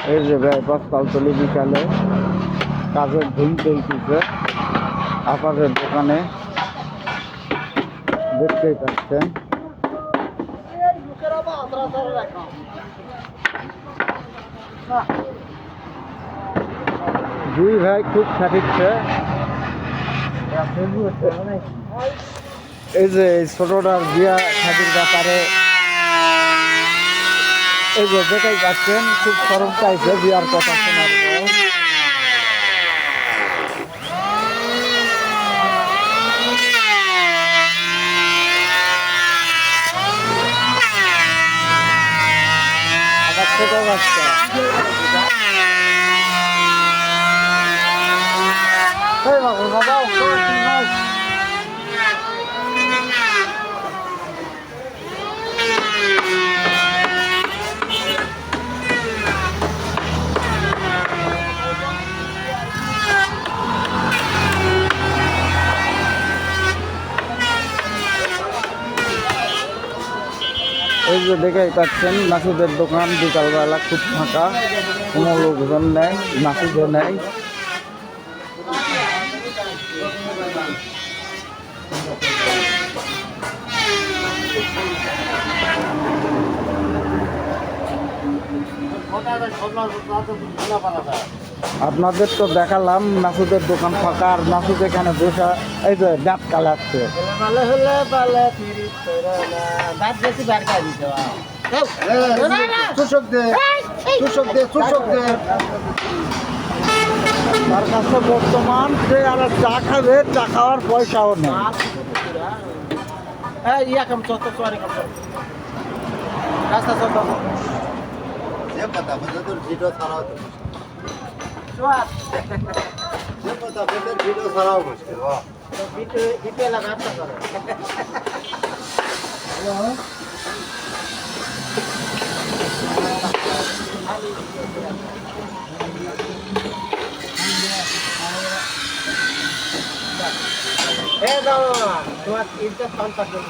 এই যে ভাই বস্তালতলি বিকালে কাজের ধুম চলতেছে আপারের দোকানে দেখতেই পাচ্ছেন। দুই ভাই খুব খাটিচ্ছে। এই যে ছোটটার বিয়া খাটির ব্যাপারে এই যে দেখেই পাচ্ছেন খুব সরব চাইছে বিয়ার কথা শোনার পর। আবার ছোট বাচ্চা এই যে দেখেই পাচ্ছেন নাসুদের দোকান বিকালবেলা খুব ফাঁকা, কোনো লোকজন নেই, নাসুদও নেই। আপনাদের তো দেখালাম নাসুদের দোকান ফাঁকা, আর নাসুদ এখানে বসে এই যে দাঁত কালাচ্ছে। তার কাছে বর্তমান সে আর চা খাবে, চা খাওয়ার পয়সাও নেই। Hey, Dama, তোমার ইজ্জত পান পাচ্ছেন।